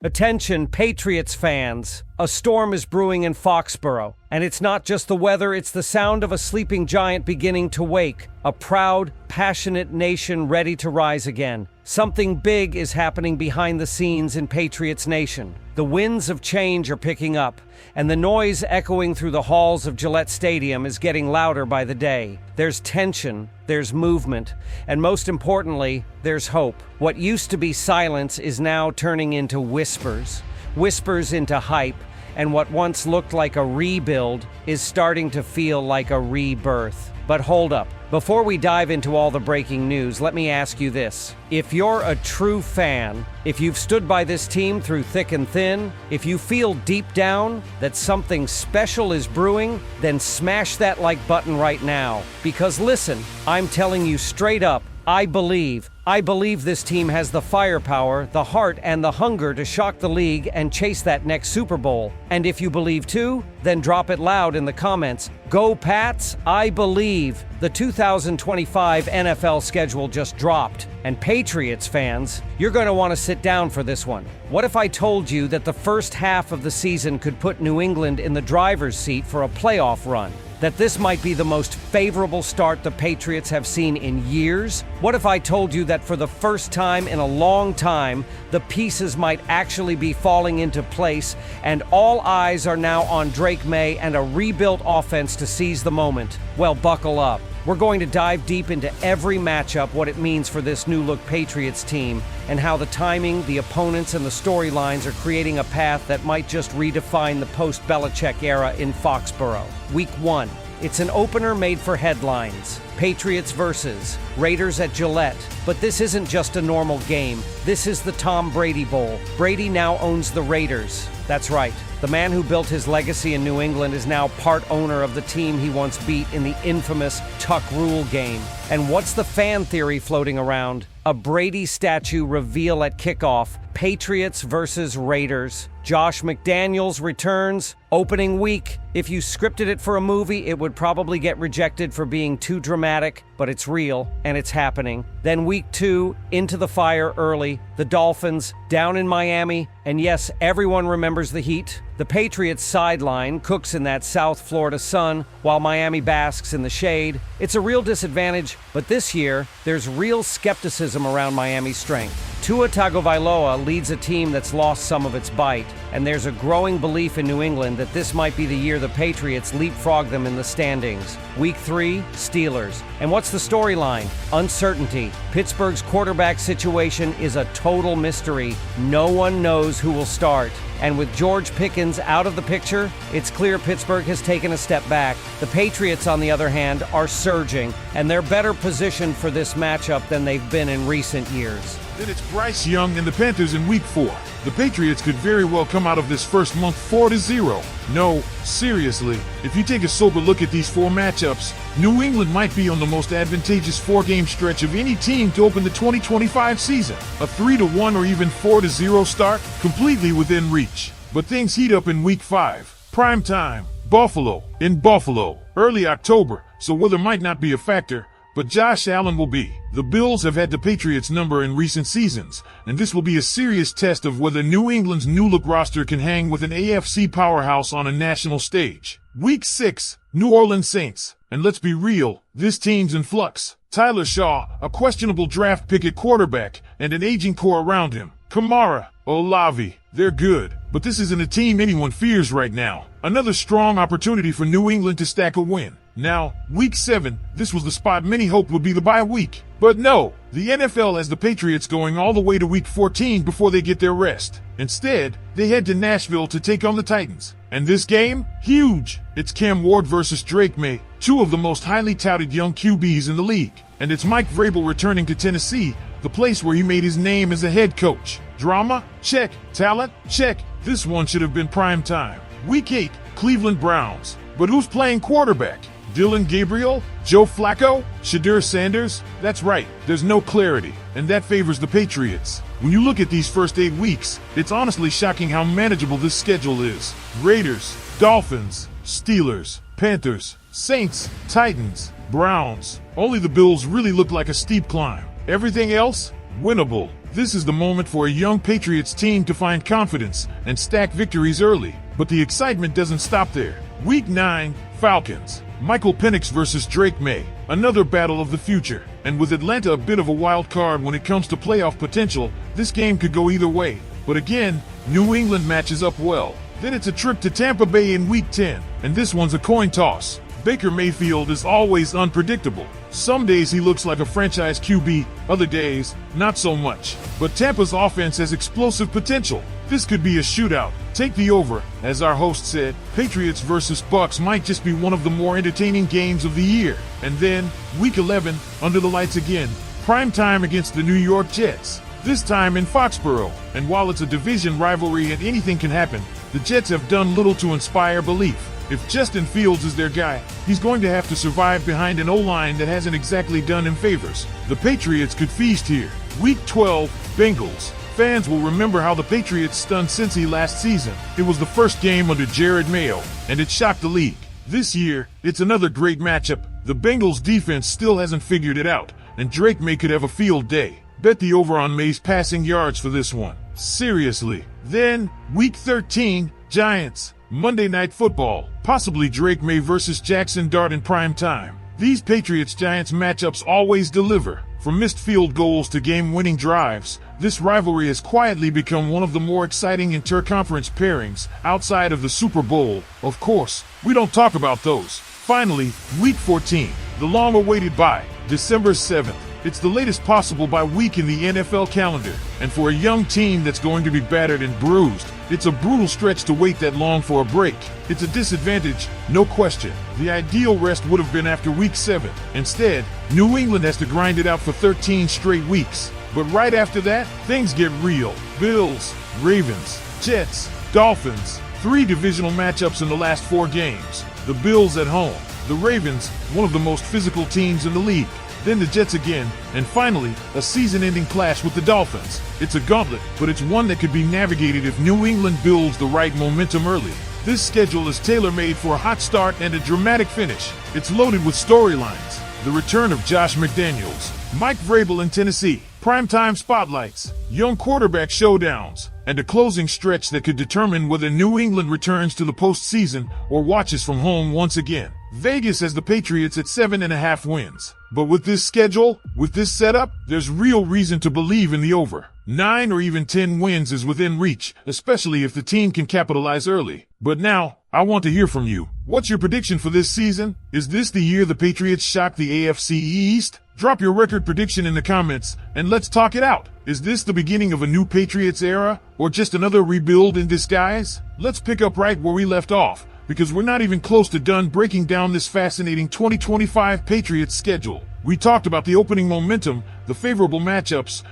Attention, Patriots fans! A storm is brewing in Foxborough, and it's not just the weather, it's the sound of a sleeping giant beginning to wake. A proud, passionate nation ready to rise again. Something big is happening behind the scenes in Patriots Nation. The winds of change are picking up, and the noise echoing through the halls of Gillette Stadium is getting louder by the day. There's tension, there's movement, and most importantly, there's hope. What used to be silence is now turning into whispers. Whispers into hype, and what once looked like a rebuild is starting to feel like a rebirth. But hold up. Before we dive into all the breaking news, let me ask you this. If you're a true fan, if you've stood by this team through thick and thin, if you feel deep down that something special is brewing, then smash that like button right now. Because listen, I'm telling you straight up, I believe this team has the firepower, the heart, and the hunger to shock the league and chase that next Super Bowl. And if you believe too, then drop it loud in the comments. Go Pats, I believe. The 2025 NFL schedule just dropped, and Patriots fans, you're going to want to sit down for this one. What if I told you that the first half of the season could put New England in the driver's seat for a playoff run? That this might be the most favorable start the Patriots have seen in years? What if I told you that for the first time in a long time, the pieces might actually be falling into place and all eyes are now on Maye and a rebuilt offense to seize the moment? Well, buckle up. We're going to dive deep into every matchup, what it means for this new-look Patriots team, and how the timing, the opponents, and the storylines are creating a path that might just redefine the post-Belichick era in Foxborough. Week 1. It's an opener made for headlines. Patriots versus Raiders at Gillette. But this isn't just a normal game. This is the Tom Brady Bowl. Brady now owns the Raiders. That's right. The man who built his legacy in New England is now part owner of the team he once beat in the infamous Tuck Rule game. And what's the fan theory floating around? A Brady statue reveal at kickoff. Patriots versus Raiders. Josh McDaniels returns. Opening week. If you scripted it for a movie, it would probably get rejected for being too dramatic, but it's real, and it's happening. Then week 2, into the fire early. The Dolphins, down in Miami, and yes, everyone remembers the heat. The Patriots sideline cooks in that South Florida sun, while Miami basks in the shade. It's a real disadvantage, but this year, there's real skepticism around Miami's strength. Tua Tagovailoa leads a team that's lost some of its bite, and there's a growing belief in New England that this might be the year the Patriots leapfrog them in the standings. Week 3, Steelers. And what's the storyline? Uncertainty. Pittsburgh's quarterback situation is a total mystery. No one knows who will start. And with George Pickens out of the picture, it's clear Pittsburgh has taken a step back. The Patriots, on the other hand, are surging, and they're better positioned for this matchup than they've been in recent years. Then it's Bryce Young and the Panthers in Week 4. The Patriots could very well come out of this first month 4-0. No, seriously, if you take a sober look at these 4 matchups, New England might be on the most advantageous 4-game stretch of any team to open the 2025 season. A 3-1 or even 4-0 start, completely within reach. But things heat up in Week 5. Prime time, Buffalo, in Buffalo, early October, so weather might not be a factor, but Josh Allen will be. The Bills have had the Patriots' number in recent seasons, and this will be a serious test of whether New England's new-look roster can hang with an AFC powerhouse on a national stage. Week 6, New Orleans Saints. And let's be real, this team's in flux. Tyler Shaw, a questionable draft pick at quarterback, and an aging core around him. Kamara, Olave, they're good, but this isn't a team anyone fears right now. Another strong opportunity for New England to stack a win. Now, Week 7, this was the spot many hoped would be the bye week. But no, the NFL has the Patriots going all the way to Week 14 before they get their rest. Instead, they head to Nashville to take on the Titans. And this game? Huge! It's Cam Ward versus Maye, 2 of the most highly touted young QBs in the league. And it's Mike Vrabel returning to Tennessee, the place where he made his name as a head coach. Drama? Check. Talent? Check. This one should have been prime time. Week 8, Cleveland Browns. But who's playing quarterback? Dylan Gabriel? Joe Flacco? Shadur Sanders? That's right, there's no clarity, and that favors the Patriots. When you look at these first 8 weeks, it's honestly shocking how manageable this schedule is. Raiders, Dolphins, Steelers, Panthers, Saints, Titans, Browns. Only the Bills really look like a steep climb. Everything else? Winnable. This is the moment for a young Patriots team to find confidence and stack victories early. But the excitement doesn't stop there. Week 9, Falcons. Michael Penix versus Drake Maye. Another battle of the future. And with Atlanta a bit of a wild card when it comes to playoff potential, this game could go either way. But again, New England matches up well. Then it's a trip to Tampa Bay in Week 10, and this one's a coin toss. Baker Mayfield is always unpredictable. Some days he looks like a franchise QB, other days, not so much. But Tampa's offense has explosive potential. This could be a shootout. Take the over. As our host said, Patriots versus Bucks might just be one of the more entertaining games of the year. And then, Week 11, under the lights again, prime time against the New York Jets. This time in Foxborough. And while it's a division rivalry and anything can happen, the Jets have done little to inspire belief. If Justin Fields is their guy, he's going to have to survive behind an O-line that hasn't exactly done him favors. The Patriots could feast here. Week 12, Bengals. Fans will remember how the Patriots stunned Cincy last season. It was the first game under Jerod Mayo, and it shocked the league. This year, it's another great matchup. The Bengals defense still hasn't figured it out, and Drake Maye could have a field day. Bet the over on Maye's passing yards for this one. Seriously. Then, Week 13, Giants. Monday Night Football. Possibly Drake Maye versus Jackson Dart in prime time. These Patriots-Giants matchups always deliver. From missed field goals to game-winning drives, this rivalry has quietly become one of the more exciting inter-conference pairings outside of the Super Bowl. Of course, we don't talk about those. Finally, Week 14, the long-awaited bye, December 7th. It's the latest possible bye week in the NFL calendar, and for a young team that's going to be battered and bruised, it's a brutal stretch to wait that long for a break. It's a disadvantage, no question. The ideal rest would have been after Week 7. Instead, New England has to grind it out for 13 straight weeks. But right after that, things get real. Bills, Ravens, Jets, Dolphins. 3 divisional matchups in the last 4 games. The Bills at home. The Ravens, one of the most physical teams in the league. Then the Jets again, and finally, a season-ending clash with the Dolphins. It's a gauntlet, but it's one that could be navigated if New England builds the right momentum early. This schedule is tailor-made for a hot start and a dramatic finish. It's loaded with storylines. The return of Josh McDaniels, Mike Vrabel in Tennessee, primetime spotlights, young quarterback showdowns, and a closing stretch that could determine whether New England returns to the postseason or watches from home once again. Vegas has the Patriots at 7.5 wins. But with this schedule, with this setup, there's real reason to believe in the over. 9 or even 10 wins is within reach, especially if the team can capitalize early. But now, I want to hear from you. What's your prediction for this season? Is this the year the Patriots shock the AFC East? Drop your record prediction in the comments, and let's talk it out. Is this the beginning of a new Patriots era, or just another rebuild in disguise? Let's pick up right where we left off, because we're not even close to done breaking down this fascinating 2025 Patriots schedule. We talked about the opening momentum, the favorable matchups,